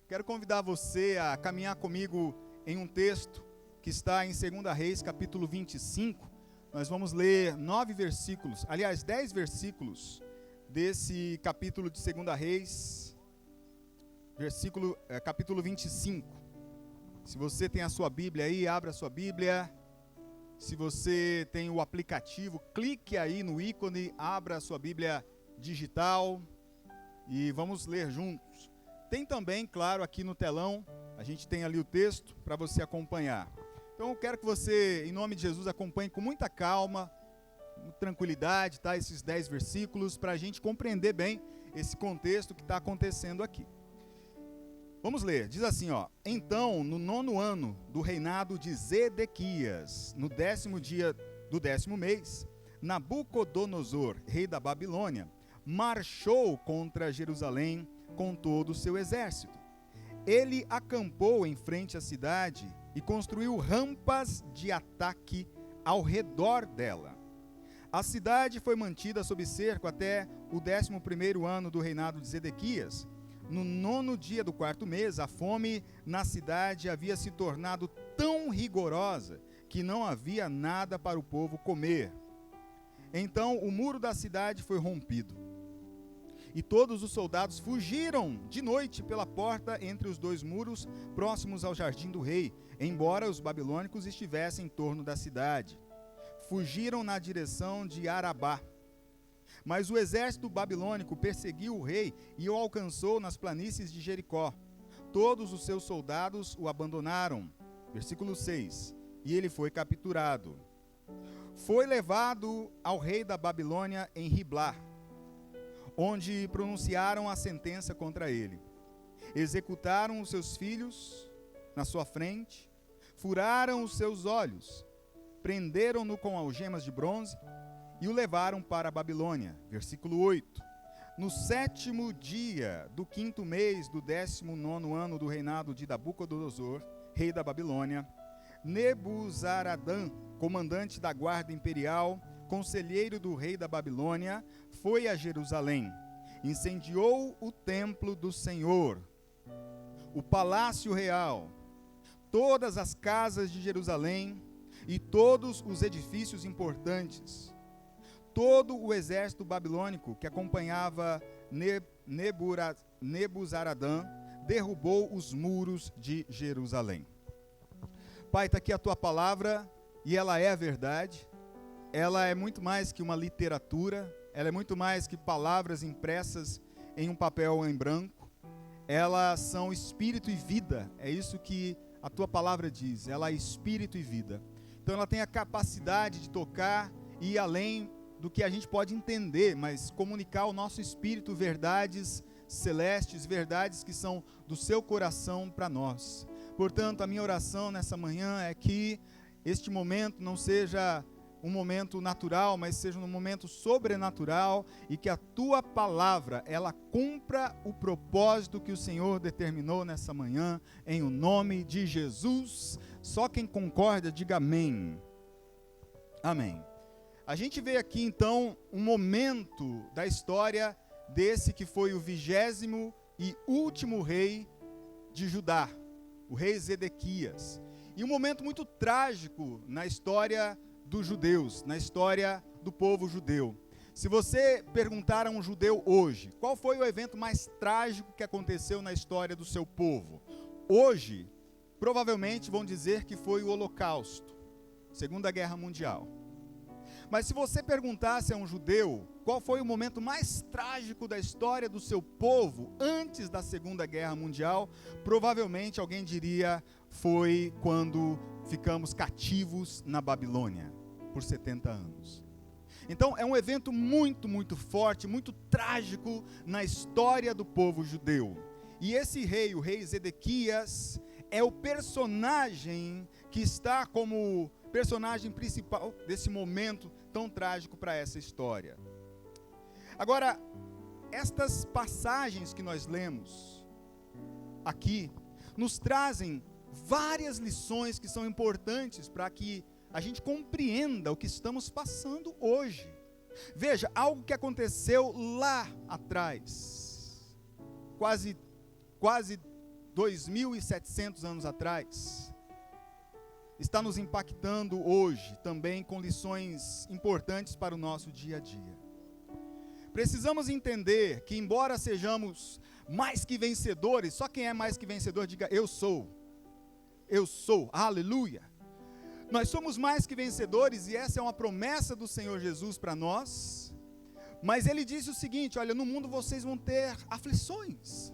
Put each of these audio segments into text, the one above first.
Quero convidar você a caminhar comigo em um texto que está em 2 Reis, capítulo 25. Nós vamos ler 10 versículos desse capítulo de 2 Reis, capítulo 25. Se você tem a sua Bíblia aí, abra a sua Bíblia. Se você tem o aplicativo, clique aí no ícone, abra a sua Bíblia digital e vamos ler juntos. Tem também, claro, aqui no telão, a gente tem ali o texto para você acompanhar. Então eu quero que você, em nome de Jesus, acompanhe com muita calma, com tranquilidade, tá? Esses 10 versículos, para a gente compreender bem esse contexto que está acontecendo aqui. Vamos ler, diz assim, ó: Então, no 9º ano do reinado de Zedequias, no 10º dia do 10º mês, Nabucodonosor, rei da Babilônia, marchou contra Jerusalém com todo o seu exército. Ele acampou em frente à cidade e construiu rampas de ataque ao redor dela. A cidade foi mantida sob cerco até o 11º ano do reinado de Zedequias. No 9º dia do 4º mês, a fome na cidade havia se tornado tão rigorosa que não havia nada para o povo comer. Então o muro da cidade foi rompido. E todos os soldados fugiram de noite pela porta entre os dois muros próximos ao jardim do rei, embora os babilônicos estivessem em torno da cidade. Fugiram na direção de Arabá. Mas o exército babilônico perseguiu o rei e o alcançou nas planícies de Jericó. Todos os seus soldados o abandonaram. Versículo 6. E ele foi capturado. Foi levado ao rei da Babilônia em Riblá, onde pronunciaram a sentença contra ele. Executaram os seus filhos na sua frente, furaram os seus olhos, prenderam-no com algemas de bronze e o levaram para a Babilônia. Versículo 8. No 7º dia do 5º mês do 19º ano do reinado de Nabucodonosor, rei da Babilônia, Nebuzaradã, comandante da guarda imperial, conselheiro do rei da Babilônia, foi a Jerusalém, incendiou o templo do Senhor, o palácio real, todas as casas de Jerusalém e todos os edifícios importantes. Todo o exército babilônico que acompanhava Nebuzaradã derrubou os muros de Jerusalém. Pai, está aqui a tua palavra e ela é a verdade. Ela é muito mais que uma literatura, ela é muito mais que palavras impressas em um papel em branco. Elas são espírito e vida, é isso que a tua palavra diz, ela é espírito e vida. Então ela tem a capacidade de tocar e ir além do que a gente pode entender, mas comunicar ao nosso espírito verdades celestes, verdades que são do seu coração para nós. Portanto, a minha oração nessa manhã é que este momento não seja um momento natural, mas seja um momento sobrenatural e que a tua palavra, ela cumpra o propósito que o Senhor determinou nessa manhã, em o nome de Jesus. Só quem concorda, diga amém. Amém. A gente vê aqui então um momento da história desse que foi o 20º e último rei de Judá, o rei Zedequias. E um momento muito trágico na história dos judeus, na história do povo judeu. Se você perguntar a um judeu hoje, qual foi o evento mais trágico que aconteceu na história do seu povo? Hoje, provavelmente vão dizer que foi o Holocausto, Segunda Guerra Mundial. Mas se você perguntasse a um judeu qual foi o momento mais trágico da história do seu povo antes da Segunda Guerra Mundial, provavelmente alguém diria foi quando ficamos cativos na Babilônia por 70 anos. Então é um evento muito, muito forte, muito trágico na história do povo judeu. E esse rei, o rei Zedequias, é o personagem que está como personagem principal desse momento tão trágico para essa história. Agora, estas passagens que nós lemos aqui nos trazem várias lições que são importantes para que a gente compreenda o que estamos passando hoje. Veja, algo que aconteceu lá atrás, quase 2.700 anos atrás, está nos impactando hoje também com lições importantes para o nosso dia a dia. Precisamos entender que, embora sejamos mais que vencedores, só quem é mais que vencedor, diga: eu sou, aleluia. Nós somos mais que vencedores, e essa é uma promessa do Senhor Jesus para nós, mas Ele disse o seguinte: olha, no mundo vocês vão ter aflições,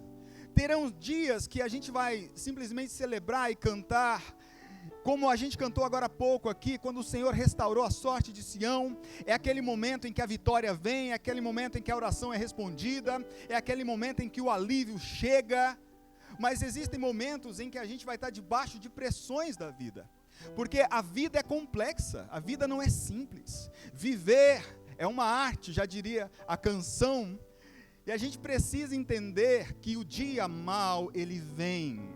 terão dias que a gente vai simplesmente celebrar e cantar, como a gente cantou agora há pouco aqui, quando o Senhor restaurou a sorte de Sião. É aquele momento em que a vitória vem, é aquele momento em que a oração é respondida, é aquele momento em que o alívio chega. Mas existem momentos em que a gente vai estar debaixo de pressões da vida, porque a vida é complexa, a vida não é simples. Viver é uma arte, já diria a canção, e a gente precisa entender que o dia mau, ele vem.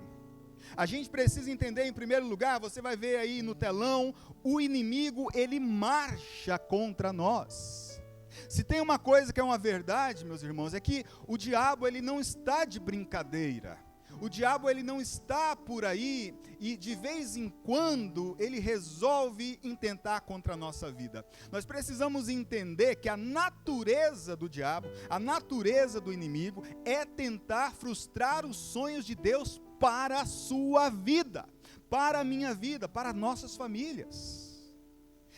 A gente precisa entender, em primeiro lugar, você vai ver aí no telão, o inimigo, ele marcha contra nós. Se tem uma coisa que é uma verdade, meus irmãos, é que o diabo, ele não está de brincadeira. O diabo, ele não está por aí e de vez em quando ele resolve intentar contra a nossa vida. Nós precisamos entender que a natureza do diabo, a natureza do inimigo é tentar frustrar os sonhos de Deus para a sua vida, para a minha vida, para nossas famílias.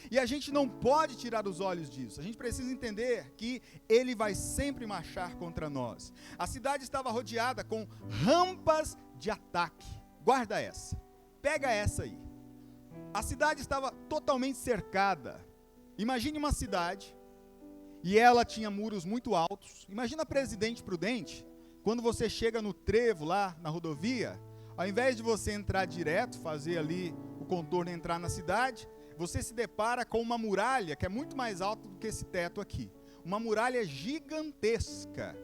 E a gente não pode tirar os olhos disso. A gente precisa entender que ele vai sempre marchar contra nós. A cidade estava rodeada com rampas de ataque. Guarda essa. Pega essa aí. A cidade estava totalmente cercada. Imagine uma cidade e ela tinha muros muito altos. Imagina Presidente Prudente, quando você chega no trevo lá na rodovia, ao invés de você entrar direto, fazer ali o contorno e entrar na cidade, você se depara com uma muralha que é muito mais alta do que esse teto aqui. Uma muralha gigantesca,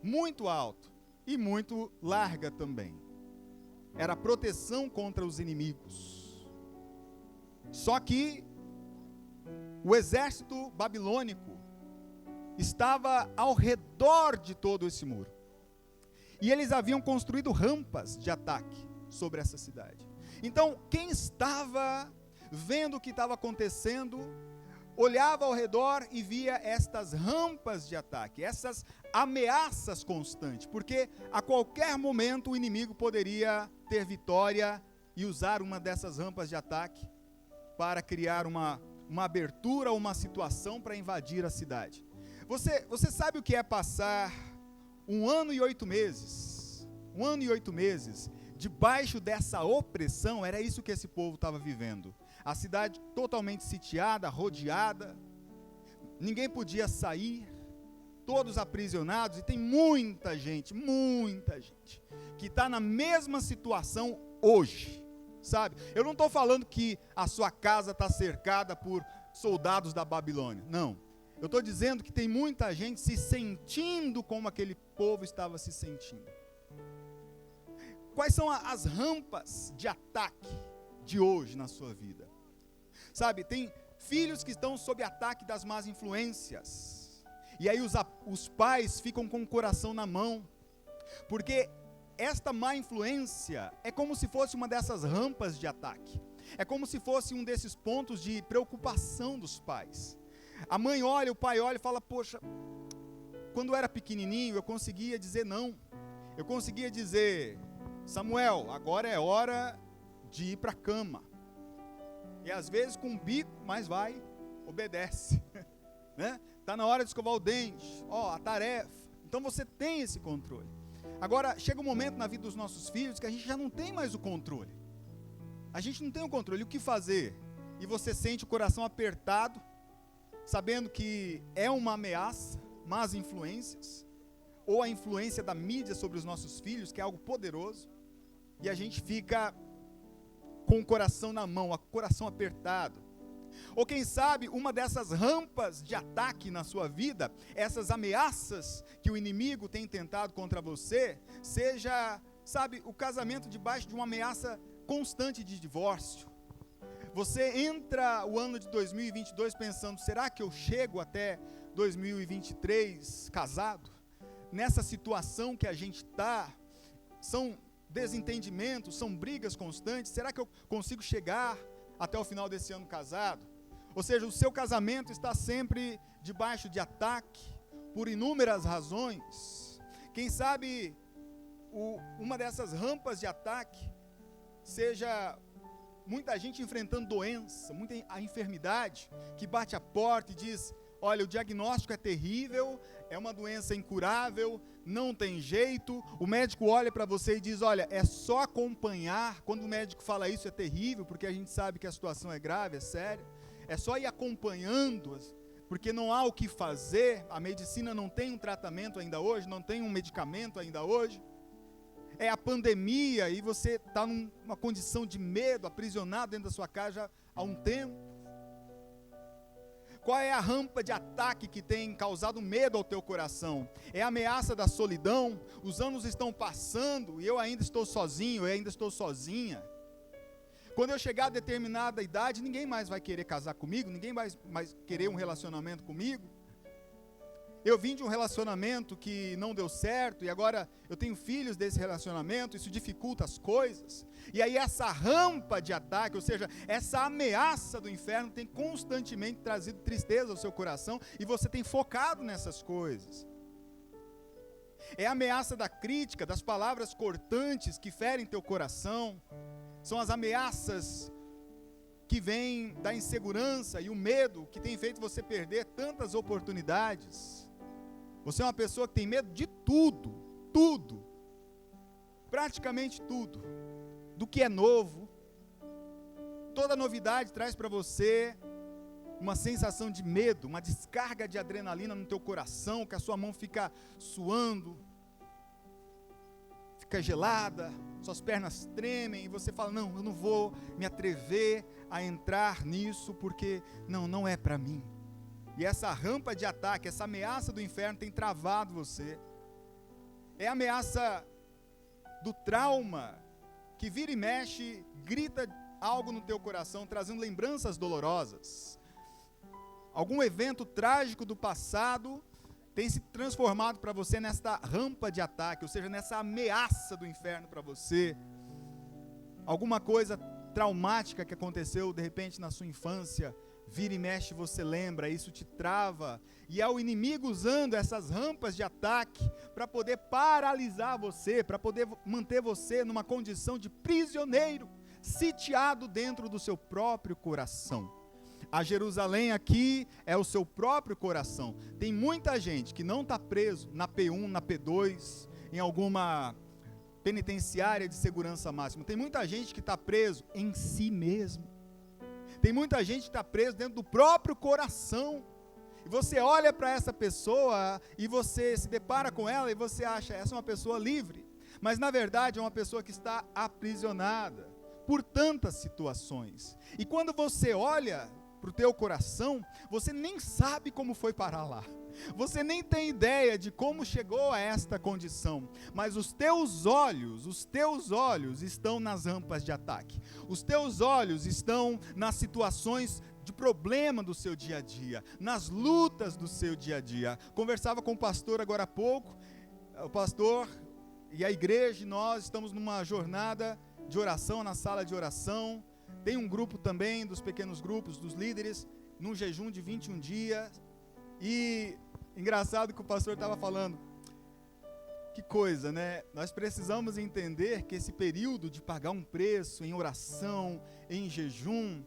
muito alta e muito larga também. Era proteção contra os inimigos. Só que o exército babilônico estava ao redor de todo esse muro. E eles haviam construído rampas de ataque sobre essa cidade. Então, quem estava vendo o que estava acontecendo, olhava ao redor e via estas rampas de ataque, essas ameaças constantes, porque a qualquer momento o inimigo poderia ter vitória e usar uma dessas rampas de ataque para criar uma abertura, uma situação para invadir a cidade. Você sabe o que é passar 1 ano e 8 meses, debaixo dessa opressão? Era isso que esse povo estava vivendo. A cidade totalmente sitiada, rodeada, ninguém podia sair, todos aprisionados, e tem muita gente, que está na mesma situação hoje, sabe? Eu não estou falando que a sua casa está cercada por soldados da Babilônia, não. Eu estou dizendo que tem muita gente se sentindo como aquele povo estava se sentindo. Quais são as rampas de ataque de hoje na sua vida? Sabe, tem filhos que estão sob ataque das más influências, e aí os pais ficam com o coração na mão, porque esta má influência é como se fosse uma dessas rampas de ataque, é como se fosse um desses pontos de preocupação dos pais. A mãe olha, o pai olha e fala: poxa, quando eu era pequenininho eu conseguia dizer não, eu conseguia dizer: Samuel, agora é hora de ir para a cama. E às vezes com um bico, mas vai, obedece, né? Está na hora de escovar o dente, a tarefa. Então você tem esse controle. Agora, chega um momento na vida dos nossos filhos que a gente já não tem mais o controle. A gente não tem o controle, o que fazer? E você sente o coração apertado, sabendo que é uma ameaça, más influências, ou a influência da mídia sobre os nossos filhos, que é algo poderoso, e a gente fica com o coração na mão, o coração apertado. Ou quem sabe uma dessas rampas de ataque na sua vida, essas ameaças que o inimigo tem tentado contra você, seja, sabe, o casamento debaixo de uma ameaça constante de divórcio. Você entra o ano de 2022 pensando: será que eu chego até 2023 casado? Nessa situação que a gente está, são desentendimentos, são brigas constantes. Será que eu consigo chegar até o final desse ano casado? Ou seja, o seu casamento está sempre debaixo de ataque, por inúmeras razões. Quem sabe uma dessas rampas de ataque seja muita gente enfrentando doença, muita a enfermidade, que bate a porta e diz: olha, o diagnóstico é terrível, é uma doença incurável, não tem jeito. O médico olha para você e diz: olha, é só acompanhar. Quando o médico fala isso é terrível, porque a gente sabe que a situação é grave, é séria. É só ir acompanhando, porque não há o que fazer. A medicina não tem um tratamento ainda hoje, não tem um medicamento ainda hoje. É a pandemia e você está numa condição de medo, aprisionado dentro da sua casa há um tempo. Qual é a rampa de ataque que tem causado medo ao teu coração? É a ameaça da solidão. Os anos estão passando e eu ainda estou sozinho, eu ainda estou sozinha. Quando eu chegar a determinada idade, ninguém mais vai querer casar comigo, ninguém mais querer um relacionamento comigo. Eu vim de um relacionamento que não deu certo e agora eu tenho filhos desse relacionamento, isso dificulta as coisas. E aí essa rampa de ataque, ou seja, essa ameaça do inferno tem constantemente trazido tristeza ao seu coração e você tem focado nessas coisas. É a ameaça da crítica, das palavras cortantes que ferem teu coração. São as ameaças que vêm da insegurança e o medo que tem feito você perder tantas oportunidades. Você é uma pessoa que tem medo de tudo, praticamente tudo, do que é novo. Toda novidade traz para você uma sensação de medo, uma descarga de adrenalina no teu coração, que a sua mão fica suando, fica gelada, suas pernas tremem e você fala: não, eu não vou me atrever a entrar nisso porque não é para mim. E essa rampa de ataque, essa ameaça do inferno tem travado você. É a ameaça do trauma que vira e mexe, grita algo no teu coração, trazendo lembranças dolorosas. Algum evento trágico do passado tem se transformado para você nesta rampa de ataque, ou seja, nessa ameaça do inferno para você. Alguma coisa traumática que aconteceu de repente na sua infância, vira e mexe você lembra, isso te trava, e é o inimigo usando essas rampas de ataque para poder paralisar você, para poder manter você numa condição de prisioneiro, sitiado dentro do seu próprio coração. A Jerusalém aqui é o seu próprio coração. Tem muita gente que não está preso na P1, na P2, em alguma penitenciária de segurança máxima. Tem muita gente que está preso em si mesmo. Tem muita gente que está preso dentro do próprio coração. E você olha para essa pessoa e você se depara com ela e você acha, essa é uma pessoa livre. Mas na verdade é uma pessoa que está aprisionada por tantas situações. E quando você olha para o teu coração, você nem sabe como foi parar lá. Você nem tem ideia de como chegou a esta condição, mas os teus olhos estão nas rampas de ataque. Os teus olhos estão nas situações de problema do seu dia a dia, nas lutas do seu dia a dia. Conversava com o pastor agora há pouco, o pastor e a igreja, nós estamos numa jornada de oração, na sala de oração. Tem um grupo também, dos pequenos grupos, dos líderes, num jejum de 21 dias, e engraçado que o pastor estava falando, que coisa, né? Nós precisamos entender que esse período de pagar um preço em oração, em jejum,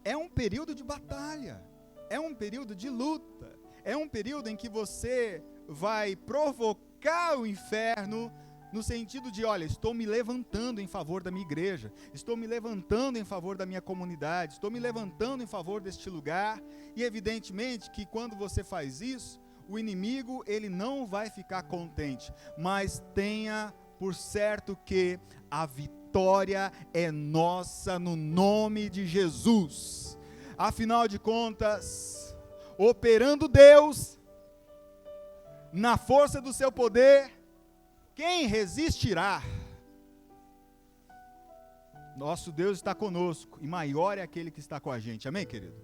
é um período de batalha, é um período de luta, é um período em que você vai provocar o inferno, no sentido de, olha, estou me levantando em favor da minha igreja, estou me levantando em favor da minha comunidade, estou me levantando em favor deste lugar, e evidentemente que quando você faz isso, o inimigo, ele não vai ficar contente, mas tenha por certo que a vitória é nossa no nome de Jesus. Afinal de contas, operando Deus, na força do seu poder, quem resistirá? Nosso Deus está conosco, e maior é aquele que está com a gente, amém, querido?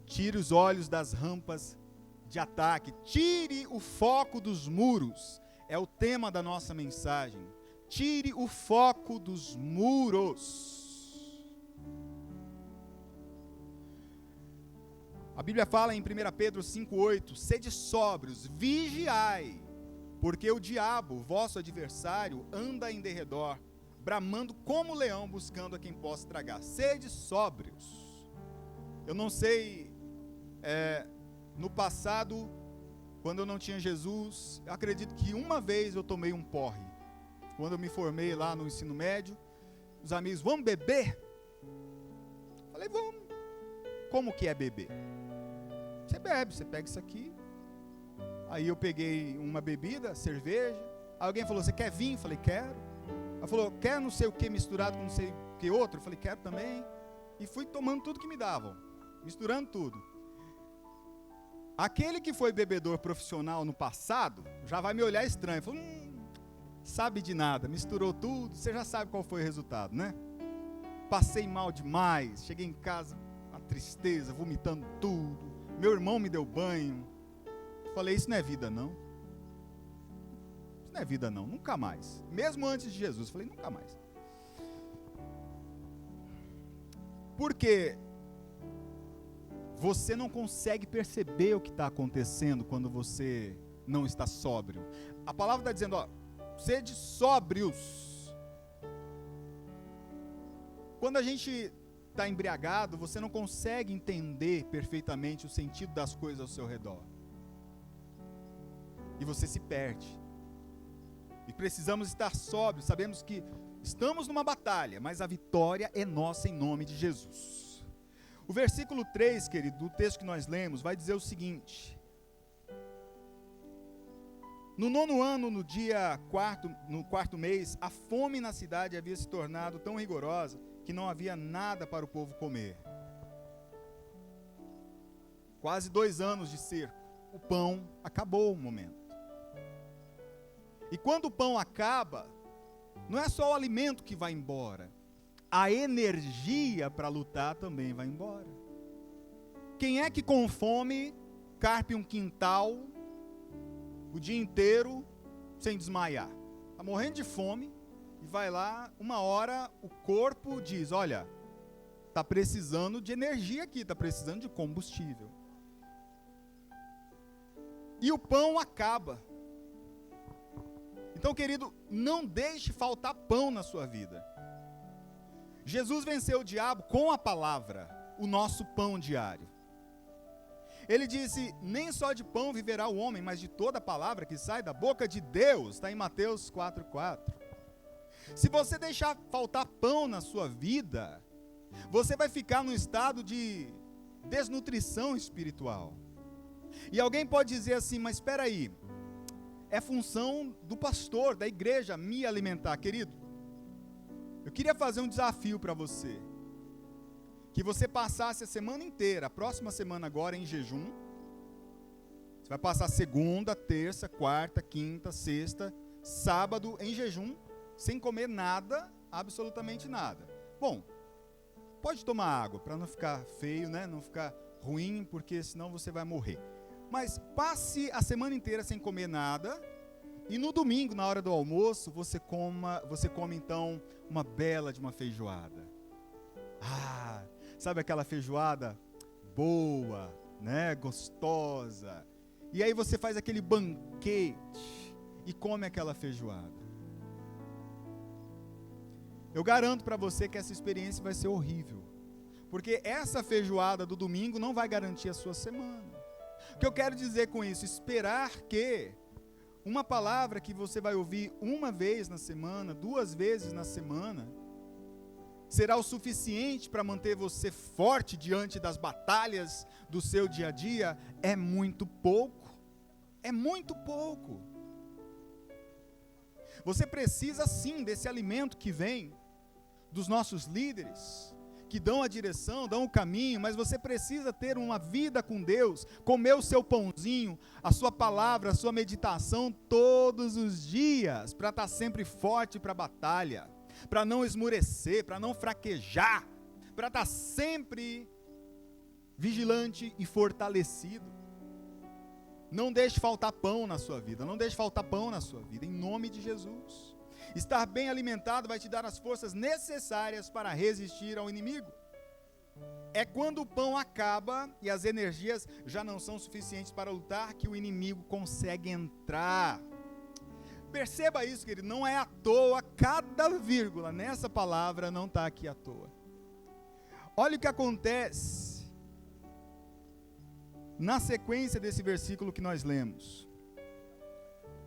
Tire os olhos das rampas de ataque, tire o foco dos muros, é o tema da nossa mensagem. Tire o foco dos muros. A Bíblia fala em 1 Pedro 5,8: sede sóbrios, vigiai, porque o diabo, vosso adversário, anda em derredor, bramando como leão, buscando a quem possa tragar. Sede sóbrios. Eu não sei, no passado, quando eu não tinha Jesus, eu acredito que uma vez eu tomei um porre. Quando eu me formei lá no ensino médio, os amigos, vamos beber? Falei, vamos. Como que é beber? Você bebe, você pega isso aqui. Aí eu peguei uma bebida, cerveja. Aí alguém falou, você quer vinho? Falei, quero. Ela falou, quer não sei o que misturado com não sei o que outro? Falei, quero também. E fui tomando tudo que me davam, misturando tudo. Aquele que foi bebedor profissional no passado, já vai me olhar estranho. Falou, sabe de nada, misturou tudo, você já sabe qual foi o resultado, né? Passei mal demais, cheguei em casa, uma tristeza, vomitando tudo. Meu irmão me deu banho. Falei, isso não é vida não. Isso não é vida não, nunca mais. Mesmo antes de Jesus, falei, nunca mais. Porque você não consegue perceber o que está acontecendo quando você não está sóbrio. A palavra está dizendo, sede sóbrios. Quando a gente está embriagado, você não consegue entender perfeitamente o sentido das coisas ao seu redor. E você se perde. E precisamos estar sóbrios. Sabemos que estamos numa batalha, mas a vitória é nossa em nome de Jesus. O versículo 3, querido, do texto que nós lemos, vai dizer o seguinte: no 9º ano, no quarto mês, a fome na cidade havia se tornado tão rigorosa que não havia nada para o povo comer. Quase 2 anos de cerco. O pão acabou um momento. E quando o pão acaba, não é só o alimento que vai embora. A energia para lutar também vai embora. Quem é que com fome carpe um quintal o dia inteiro sem desmaiar? Está morrendo de fome e vai lá, uma hora o corpo diz, olha, está precisando de energia aqui, está precisando de combustível. E o pão acaba. Então, querido, não deixe faltar pão na sua vida. Jesus venceu o diabo com a palavra, o nosso pão diário. Ele disse, nem só de pão viverá o homem, mas de toda a palavra que sai da boca de Deus. Está em Mateus 4,4. Se você deixar faltar pão na sua vida, você vai ficar num estado de desnutrição espiritual. E alguém pode dizer assim, mas espera aí, é função do pastor, da igreja, me alimentar. Querido, eu queria fazer um desafio para você. Que você passasse a semana inteira, a próxima semana agora em jejum. Você vai passar segunda, terça, quarta, quinta, sexta, sábado em jejum, sem comer nada, absolutamente nada. Bom, pode tomar água para não ficar feio, né? Não ficar ruim, porque senão você vai morrer. Mas passe a semana inteira sem comer nada. E no domingo, na hora do almoço, você come então uma bela de uma feijoada. Sabe aquela feijoada boa, né, gostosa. E aí você faz aquele banquete e come aquela feijoada. Eu garanto para você que essa experiência vai ser horrível. Porque essa feijoada do domingo não vai garantir a sua semana. O que eu quero dizer com isso? Esperar que uma palavra que você vai ouvir uma vez na semana, 2 vezes na semana, será o suficiente para manter você forte diante das batalhas do seu dia a dia? É muito pouco. É muito pouco. Você precisa sim desse alimento que vem dos nossos líderes, que dão a direção, dão o caminho, mas você precisa ter uma vida com Deus, comer o seu pãozinho, a sua palavra, a sua meditação todos os dias, para estar sempre forte para a batalha, para não esmurecer, para não fraquejar, para estar sempre vigilante e fortalecido. Não deixe faltar pão na sua vida, não deixe faltar pão na sua vida, em nome de Jesus. Estar bem alimentado vai te dar as forças necessárias para resistir ao inimigo. É quando o pão acaba e as energias já não são suficientes para lutar que o inimigo consegue entrar. Perceba isso, querido, não é à toa, cada vírgula nessa palavra não está aqui à toa. Olha o que acontece na sequência desse versículo que nós lemos.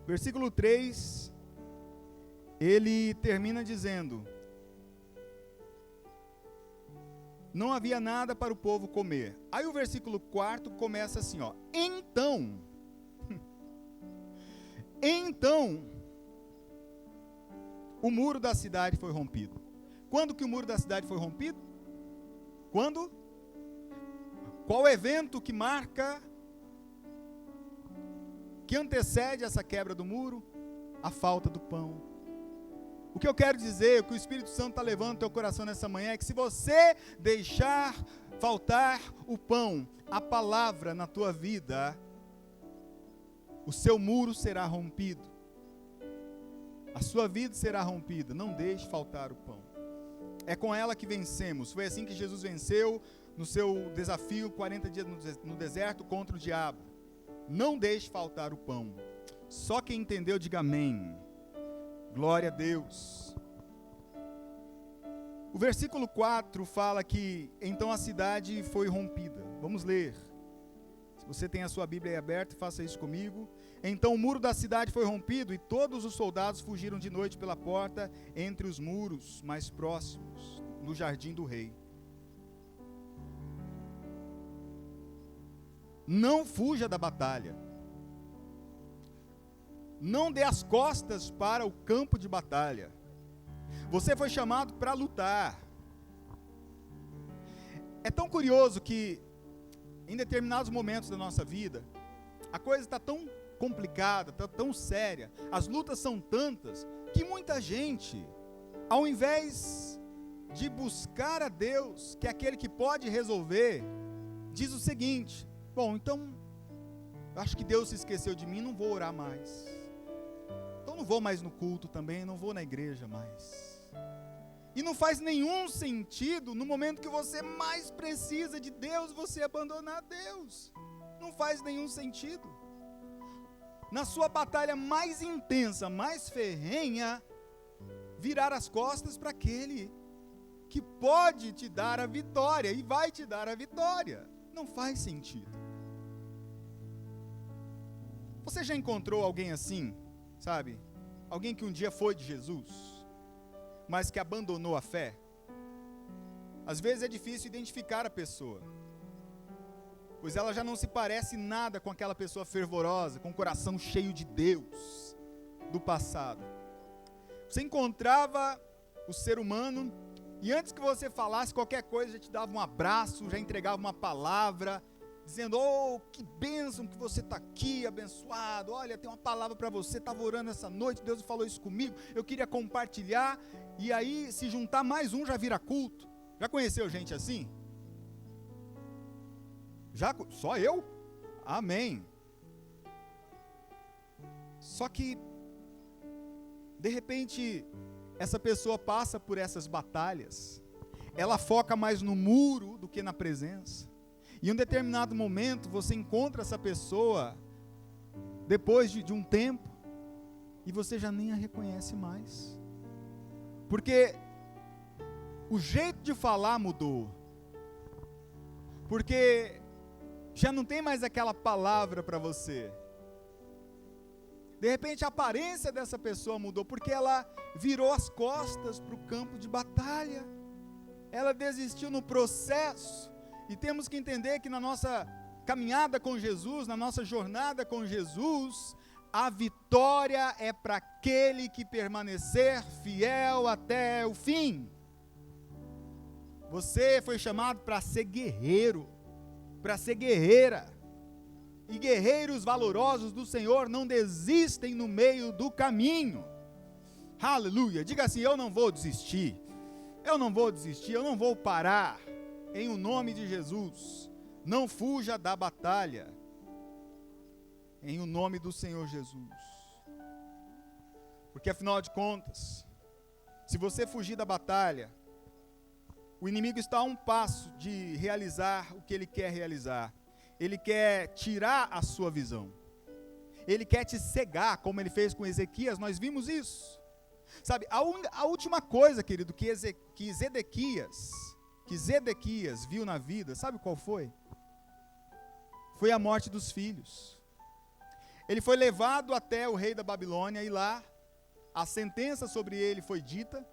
Versículo 3, ele termina dizendo: não havia nada para o povo comer. Aí o versículo 4 começa assim, ó. Então, o muro da cidade foi rompido. Quando que o muro da cidade foi rompido? Quando? Qual evento que marca, que antecede essa quebra do muro? A falta do pão. O que eu quero dizer, o que o Espírito Santo está levando ao teu coração nessa manhã, é que se você deixar faltar o pão, a palavra na tua vida, o seu muro será rompido. A sua vida será rompida. Não deixe faltar o pão. É com ela que vencemos. Foi assim que Jesus venceu no seu desafio 40 dias no deserto contra o diabo. Não deixe faltar o pão. Só quem entendeu, diga amém. Glória a Deus. O versículo 4 fala que então a cidade foi rompida. Vamos ler. Se você tem a sua Bíblia aí aberta, faça isso comigo. Então o muro da cidade foi rompido e todos os soldados fugiram de noite pela porta entre os muros mais próximos, no jardim do rei. Não fuja da batalha. Não dê as costas para o campo de batalha. Você foi chamado para lutar. É tão curioso que, em determinados momentos da nossa vida, a coisa está tão complicada, está tão séria, as lutas são tantas, que muita gente, ao invés de buscar a Deus, que é aquele que pode resolver, diz o seguinte: bom, então, acho que Deus se esqueceu de mim, não vou orar mais. Então não vou mais no culto também, não vou na igreja mais. E não faz nenhum sentido, no momento que você mais precisa de Deus, você abandonar Deus. Não faz nenhum sentido. Na sua batalha mais intensa, mais ferrenha, virar as costas para aquele que pode te dar a vitória e vai te dar a vitória. Não faz sentido. Você já encontrou alguém assim? Sabe, alguém que um dia foi de Jesus, mas que abandonou a fé? Às vezes é difícil identificar a pessoa, pois ela já não se parece nada com aquela pessoa fervorosa, com o coração cheio de Deus, do passado. Você encontrava o ser humano, e antes que você falasse qualquer coisa, já te dava um abraço, já entregava uma palavra, dizendo: oh, que bênção que você está aqui, abençoado, olha, tem uma palavra para você, estava orando essa noite, Deus falou isso comigo, eu queria compartilhar, e aí se juntar mais um já vira culto. Já conheceu gente assim? Já? Só eu? Amém. Só que, de repente, essa pessoa passa por essas batalhas, ela foca mais no muro do que na presença. E em um determinado momento, você encontra essa pessoa, depois de um tempo, e você já nem a reconhece mais. Porque o jeito de falar mudou. Porque já não tem mais aquela palavra para você. De repente a aparência dessa pessoa mudou, porque ela virou as costas para o campo de batalha. Ela desistiu no processo. E temos que entender que na nossa caminhada com Jesus, na nossa jornada com Jesus, a vitória é para aquele que permanecer fiel até o fim. Você foi chamado para ser guerreiro, para ser guerreira. E guerreiros valorosos do Senhor não desistem no meio do caminho. Aleluia. Diga assim: eu não vou desistir. Eu não vou desistir, eu não vou parar. Em o nome de Jesus, não fuja da batalha, em o nome do Senhor Jesus. Porque afinal de contas, se você fugir da batalha, o inimigo está a um passo de realizar o que ele quer realizar. Ele quer tirar a sua visão. Ele quer te cegar, como ele fez com Ezequias, nós vimos isso. Sabe, a última coisa, querido, que Zedequias viu na vida, sabe qual foi? Foi a morte dos filhos. Ele foi levado até o rei da Babilônia e lá a sentença sobre ele foi dita.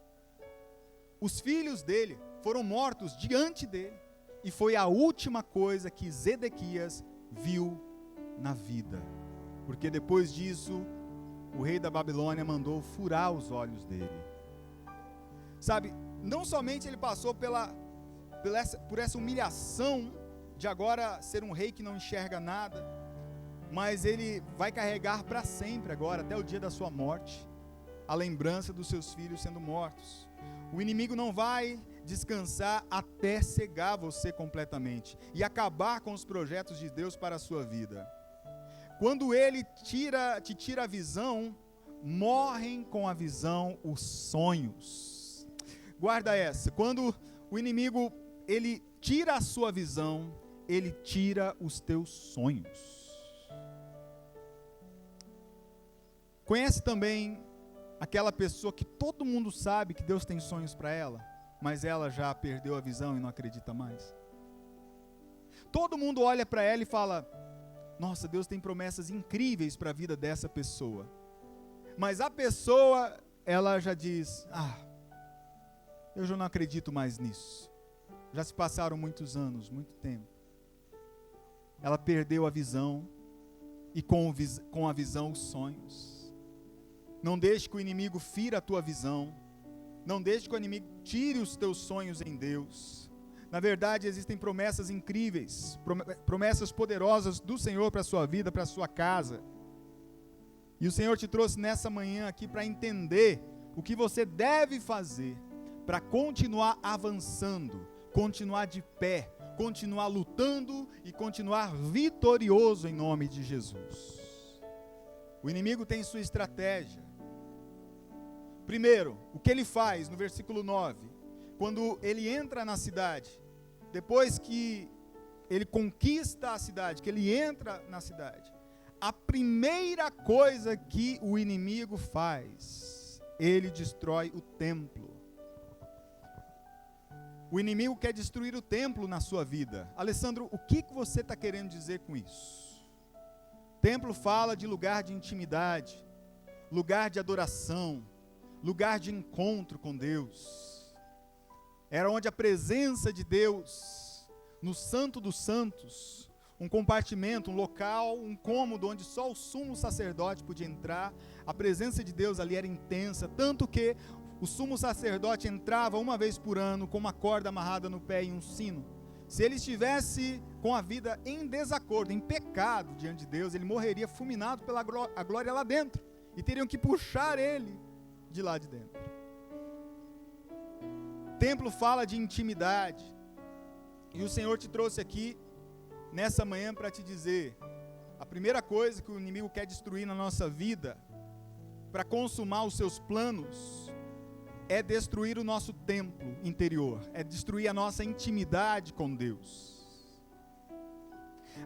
Os filhos dele foram mortos diante dele. E foi a última coisa que Zedequias viu na vida. Porque depois disso, o rei da Babilônia mandou furar os olhos dele. Sabe, não somente ele passou por essa humilhação de agora ser um rei que não enxerga nada, mas ele vai carregar para sempre agora, até o dia da sua morte, a lembrança dos seus filhos sendo mortos. O inimigo não vai descansar até cegar você completamente e acabar com os projetos de Deus para a sua vida. Quando ele te tira a visão, morrem com a visão os sonhos. Guarda essa. Quando o inimigo ele tira a sua visão, ele tira os teus sonhos. Conhece também aquela pessoa que todo mundo sabe que Deus tem sonhos para ela, mas ela já perdeu a visão e não acredita mais? Todo mundo olha para ela e fala: nossa, Deus tem promessas incríveis para a vida dessa pessoa. Mas a pessoa, ela já diz: eu já não acredito mais nisso. Já se passaram muitos anos, muito tempo. Ela perdeu a visão e com a visão os sonhos. Não deixe que o inimigo fira a tua visão. Não deixe que o inimigo tire os teus sonhos em Deus. Na verdade, existem promessas incríveis, promessas poderosas do Senhor para a sua vida, para a sua casa. E o Senhor te trouxe nessa manhã aqui para entender o que você deve fazer para continuar avançando, continuar de pé, continuar lutando e continuar vitorioso em nome de Jesus. O inimigo tem sua estratégia. Primeiro, o que ele faz no versículo 9, quando ele entra na cidade, depois que ele conquista a cidade, que ele entra na cidade, a primeira coisa que o inimigo faz, ele destrói o templo. O inimigo quer destruir o templo na sua vida. Alessandro, o que você está querendo dizer com isso? Templo fala de lugar de intimidade, lugar de adoração, lugar de encontro com Deus. Era onde a presença de Deus, no Santo dos Santos, um compartimento, um local, um cômodo onde só o sumo sacerdote podia entrar. A presença de Deus ali era intensa, tanto que o sumo sacerdote entrava uma vez por ano com uma corda amarrada no pé e um sino. Se ele estivesse com a vida em desacordo, em pecado diante de Deus, ele morreria fulminado pela glória lá dentro, e teriam que puxar ele de lá de dentro. Templo fala de intimidade, e o Senhor te trouxe aqui nessa manhã para te dizer: a primeira coisa que o inimigo quer destruir na nossa vida, para consumar os seus planos, é destruir o nosso templo interior, é destruir a nossa intimidade com Deus.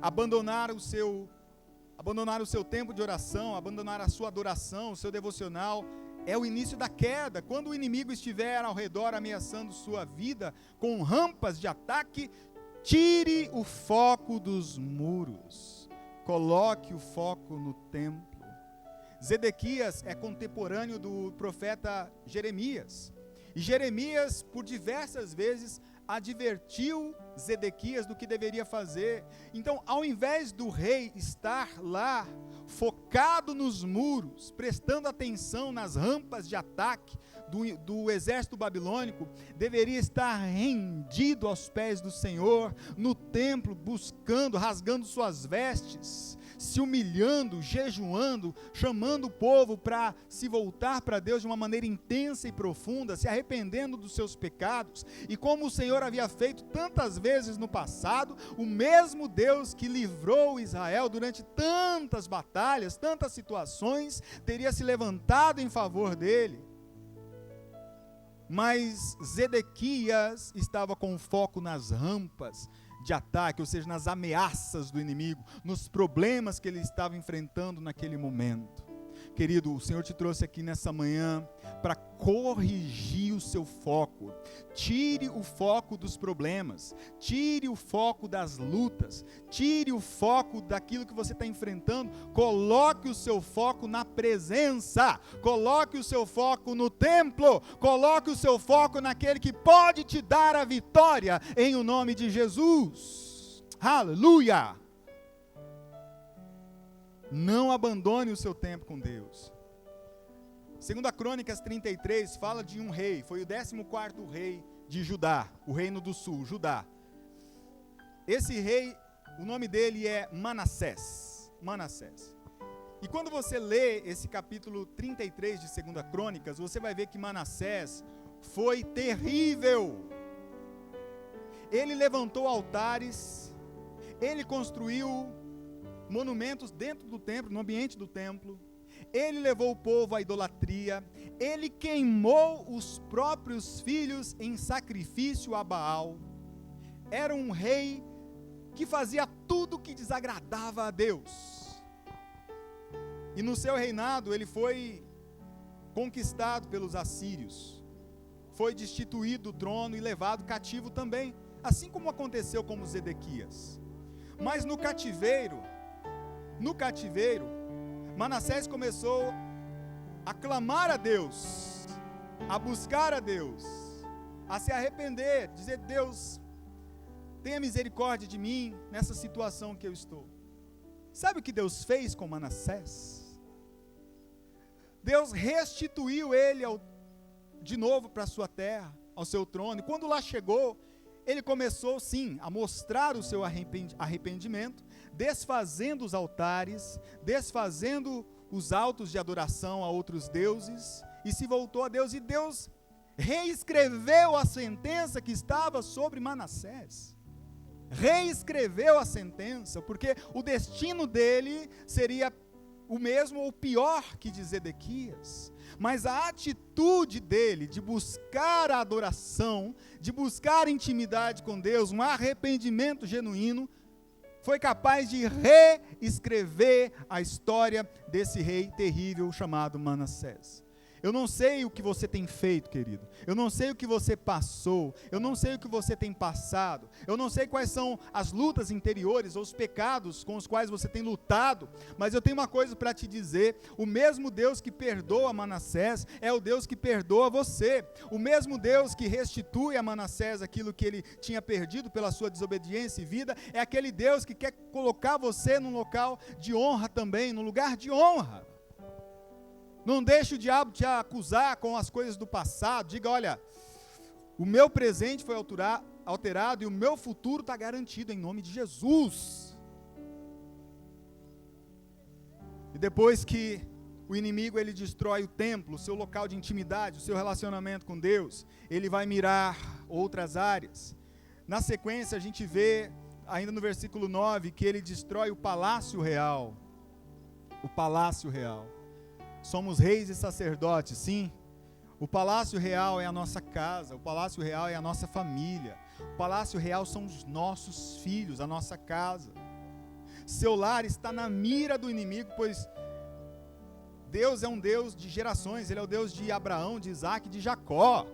Abandonar o seu tempo de oração, abandonar a sua adoração, o seu devocional, é o início da queda. Quando o inimigo estiver ao redor ameaçando sua vida com rampas de ataque, tire o foco dos muros, coloque o foco no templo. Zedequias é contemporâneo do profeta Jeremias, e Jeremias por diversas vezes advertiu Zedequias do que deveria fazer. Então, ao invés do rei estar lá, focado nos muros, prestando atenção nas rampas de ataque do exército babilônico, deveria estar rendido aos pés do Senhor, no templo, buscando, rasgando suas vestes, se humilhando, jejuando, chamando o povo para se voltar para Deus de uma maneira intensa e profunda, se arrependendo dos seus pecados. E como o Senhor havia feito tantas vezes no passado, o mesmo Deus que livrou Israel durante tantas batalhas, tantas situações, teria se levantado em favor dele. Mas Zedequias estava com foco nas rampas de ataque, ou seja, nas ameaças do inimigo, nos problemas que ele estava enfrentando naquele momento. Querido, o Senhor te trouxe aqui nessa manhã para corrigir o seu foco. Tire o foco dos problemas, tire o foco das lutas, tire o foco daquilo que você está enfrentando, coloque o seu foco na presença, coloque o seu foco no templo, coloque o seu foco naquele que pode te dar a vitória, em o nome de Jesus. Aleluia! Não abandone o seu tempo com Deus. 2 Crônicas 33 fala de um rei, foi o 14º rei de Judá, o reino do sul, Judá. Esse rei, o nome dele é Manassés. E quando você lê esse capítulo 33 de 2 Crônicas, você vai ver que Manassés foi terrível. Ele levantou altares, ele construiu monumentos dentro do templo, no ambiente do templo. Ele levou o povo à idolatria. Ele queimou os próprios filhos em sacrifício a Baal. Era um rei que fazia tudo que desagradava a Deus. E no seu reinado ele foi conquistado pelos assírios. Foi destituído do trono e levado cativo também, assim como aconteceu com Zedequias. Mas no cativeiro, Manassés começou a clamar a Deus, a buscar a Deus, a se arrepender, dizer: Deus, tenha misericórdia de mim nessa situação que eu estou. Sabe o que Deus fez com Manassés? Deus restituiu ele de novo para a sua terra, ao seu trono. E quando lá chegou, ele começou sim a mostrar o seu arrependimento, desfazendo os altares, desfazendo os altos de adoração a outros deuses, e se voltou a Deus, e Deus reescreveu a sentença que estava sobre Manassés. Reescreveu a sentença, porque o destino dele seria o mesmo ou pior que de Zedequias. Mas a atitude dele de buscar a adoração, de buscar intimidade com Deus, um arrependimento genuíno, foi capaz de reescrever a história desse rei terrível chamado Manassés. Eu não sei o que você tem feito, querido. Eu não sei o que você passou. Eu não sei o que você tem passado. Eu não sei quais são as lutas interiores ou os pecados com os quais você tem lutado. Mas eu tenho uma coisa para te dizer. O mesmo Deus que perdoa Manassés é o Deus que perdoa você. O mesmo Deus que restitui a Manassés aquilo que ele tinha perdido pela sua desobediência e vida, é aquele Deus que quer colocar você num local de honra também, num lugar de honra. Não deixe o diabo te acusar com as coisas do passado. Diga: olha, o meu presente foi alterado e o meu futuro está garantido em nome de Jesus. E depois que o inimigo ele destrói o templo, o seu local de intimidade, o seu relacionamento com Deus, ele vai mirar outras áreas. Na sequência a gente vê, ainda no versículo 9, que ele destrói o palácio real. O palácio real. Somos reis e sacerdotes, sim. O palácio real é a nossa casa, o palácio real é a nossa família, o palácio real são os nossos filhos, a nossa casa. Seu lar está na mira do inimigo, pois Deus é um Deus de gerações, Ele é o Deus de Abraão, de Isaac e de Jacó.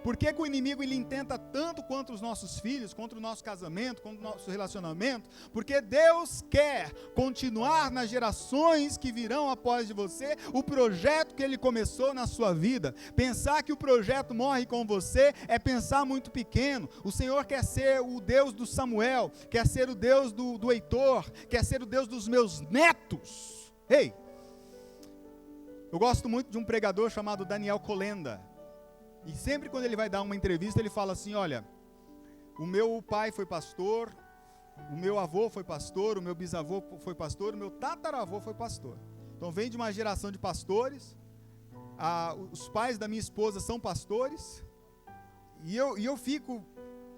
Por que o inimigo ele intenta tanto contra os nossos filhos, contra o nosso casamento, contra o nosso relacionamento? Porque Deus quer continuar nas gerações que virão após de você o projeto que Ele começou na sua vida. Pensar que o projeto morre com você é pensar muito pequeno. O Senhor quer ser o Deus do Samuel, quer ser o Deus do Heitor, quer ser o Deus dos meus netos. Ei, eu gosto muito de um pregador chamado Daniel Kolenda. E sempre quando ele vai dar uma entrevista, ele fala assim: olha, o meu pai foi pastor, O meu avô foi pastor, o meu bisavô foi pastor, o meu tataravô foi pastor. Então vem de uma geração de pastores. Os pais da minha esposa são pastores. E eu fico...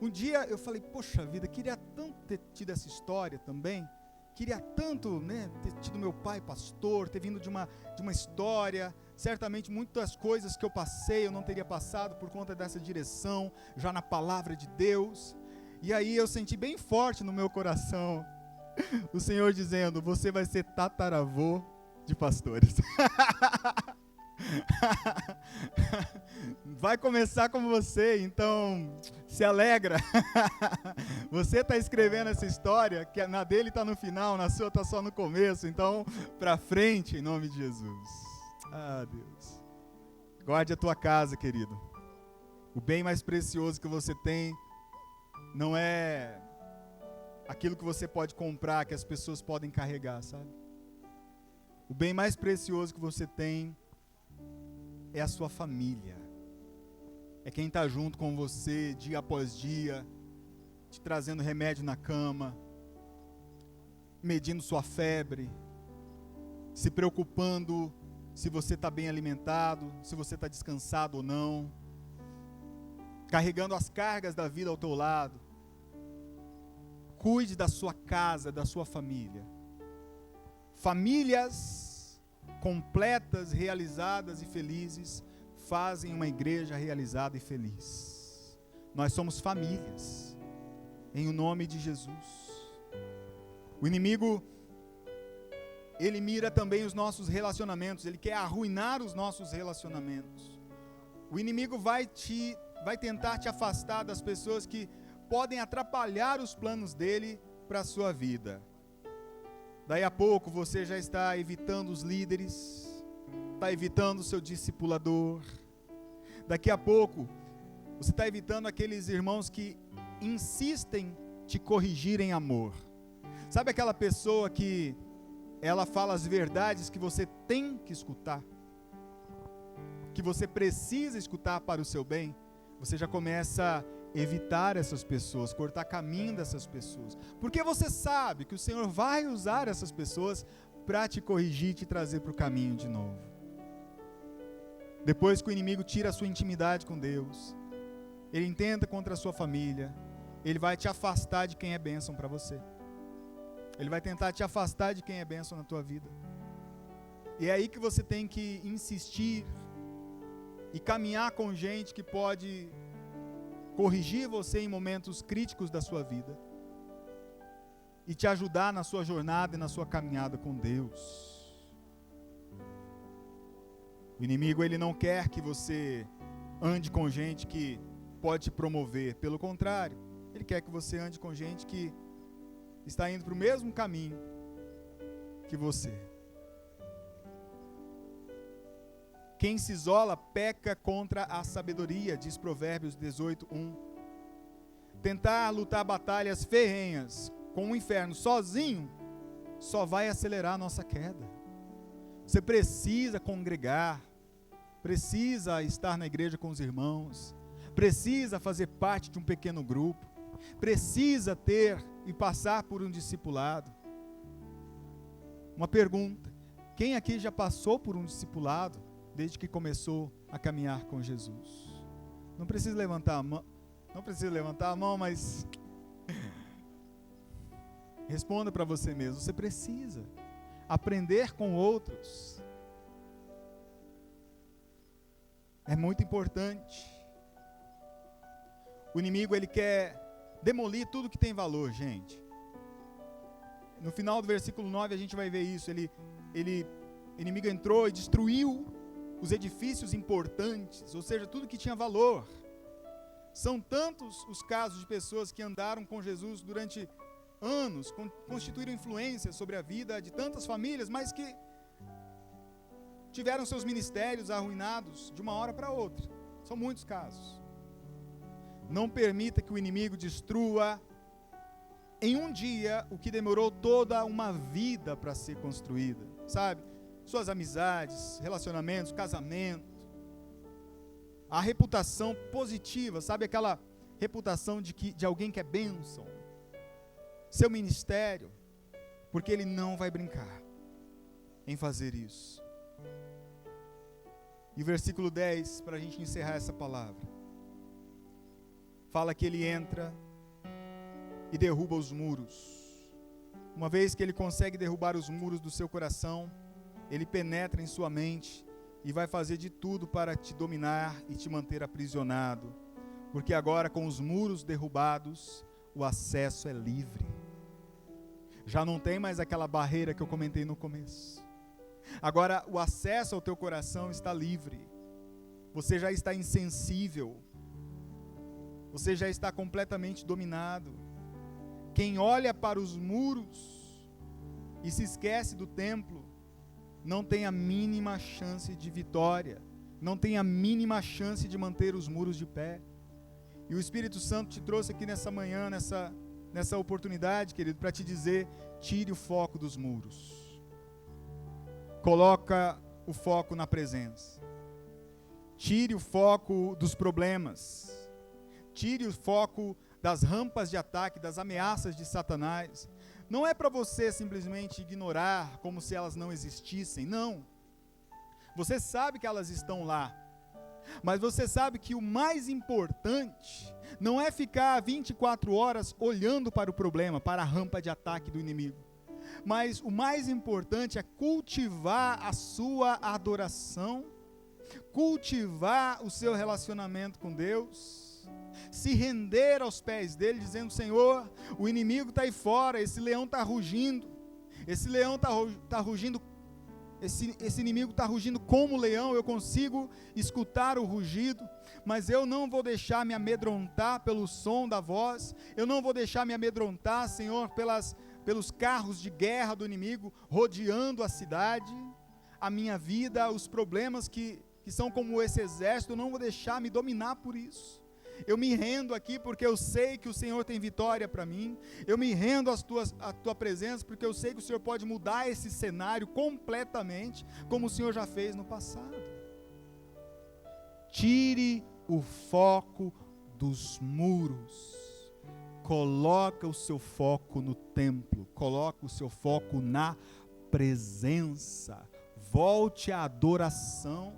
Um dia eu falei, poxa vida, queria tanto ter tido essa história também. Queria tanto, né, ter tido meu pai pastor, ter vindo de uma história. Certamente muitas coisas que eu passei, eu não teria passado por conta dessa direção, já na palavra de Deus. E aí eu senti bem forte no meu coração o Senhor dizendo, você vai ser tataravô de pastores. Vai começar com você, então se alegra. Você está escrevendo essa história, que na dele está no final, na sua está só no começo, então para frente em nome de Jesus. Ah, Deus. Guarde a tua casa, querido. O bem mais precioso que você tem não é aquilo que você pode comprar, que as pessoas podem carregar, sabe? O bem mais precioso que você tem é a sua família. É quem está junto com você dia após dia, te trazendo remédio na cama, medindo sua febre, se preocupando se você está bem alimentado, se você está descansado ou não, carregando as cargas da vida ao teu lado. Cuide da sua casa, da sua família. Famílias completas, realizadas e felizes fazem uma igreja realizada e feliz. Nós somos famílias, em o nome de Jesus. O inimigo, ele mira também os nossos relacionamentos, ele quer arruinar os nossos relacionamentos. O inimigo vai tentar te afastar das pessoas que podem atrapalhar os planos dele para a sua vida. Daí a pouco você já está evitando os líderes, está evitando o seu discipulador. Daqui a pouco você está evitando aqueles irmãos que insistem te corrigir em amor. Sabe aquela pessoa que ela fala as verdades que você tem que escutar, que você precisa escutar para o seu bem? Você já começa a evitar essas pessoas, cortar caminho dessas pessoas, porque você sabe que o Senhor vai usar essas pessoas para te corrigir e te trazer para o caminho de novo. Depois que o inimigo tira a sua intimidade com Deus, ele intenta contra a sua família, ele vai te afastar de quem é bênção para você. Ele vai tentar te afastar de quem é bênção na tua vida. E é aí que você tem que insistir e caminhar com gente que pode corrigir você em momentos críticos da sua vida e te ajudar na sua jornada e na sua caminhada com Deus. O inimigo, ele não quer que você ande com gente que pode te promover. Pelo contrário, ele quer que você ande com gente que está indo para o mesmo caminho que você. Quem se isola peca contra a sabedoria, diz Provérbios 18:1. Tentar lutar batalhas ferrenhas com o inferno sozinho só vai acelerar a nossa queda. Você precisa congregar, precisa estar na igreja com os irmãos, precisa fazer parte de um pequeno grupo, precisa ter e passar por um discipulado. Uma pergunta: quem aqui já passou por um discipulado desde que começou a caminhar com Jesus? Não precisa levantar a mão, mas responda para você mesmo. Você precisa aprender com outros. É muito importante. O inimigo, ele quer demolir tudo que tem valor, gente. No final do versículo 9 a gente vai ver isso. O inimigo entrou e destruiu os edifícios importantes, ou seja, tudo que tinha valor. São tantos os casos de pessoas que andaram com Jesus durante anos, constituíram influência sobre a vida de tantas famílias, mas que tiveram seus ministérios arruinados de uma hora para outra. São muitos casos. Não permita que o inimigo destrua em um dia o que demorou toda uma vida para ser construída, sabe? Suas amizades, relacionamentos, casamento, a reputação positiva, sabe aquela reputação de alguém que é bênção? seu ministério, porque Ele não vai brincar em fazer isso. E o versículo 10, para a gente encerrar essa palavra, fala que Ele entra e derruba os muros. Uma vez que Ele consegue derrubar os muros do seu coração, Ele penetra em sua mente e vai fazer de tudo para te dominar e te manter aprisionado. Porque agora, com os muros derrubados, o acesso é livre. Já não tem mais aquela barreira que eu comentei no começo. Agora o acesso ao teu coração está livre. Você já está insensível. Você já está completamente dominado. Quem olha para os muros e se esquece do templo, não tem a mínima chance de vitória. Não tem a mínima chance de manter os muros de pé. E o Espírito Santo te trouxe aqui nessa manhã, nessa oportunidade, querido, para te dizer: tire o foco dos muros. Coloca o foco na presença. Tire o foco dos problemas. Tire o foco das rampas de ataque, das ameaças de Satanás. Não é para você simplesmente ignorar como se elas não existissem, não. Você sabe que elas estão lá. Mas você sabe que o mais importante não é ficar 24 horas olhando para o problema, para a rampa de ataque do inimigo. Mas o mais importante é cultivar a sua adoração, cultivar o seu relacionamento com Deus, se render aos pés dele, dizendo: Senhor, o inimigo está aí fora, esse leão está rugindo, esse leão está rugindo. Esse inimigo está rugindo como leão, eu consigo escutar o rugido, mas eu não vou deixar me amedrontar pelo som da voz, eu não vou deixar me amedrontar, Senhor, pelos carros de guerra do inimigo rodeando a cidade, a minha vida, os problemas que são como esse exército, eu não vou deixar me dominar por isso. Eu me rendo aqui porque eu sei que o Senhor tem vitória para mim. Eu me rendo à tua presença porque eu sei que o Senhor pode mudar esse cenário completamente, como o Senhor já fez no passado. Tire o foco dos muros. Coloca o seu foco no templo. Coloca o seu foco na presença. Volte à adoração.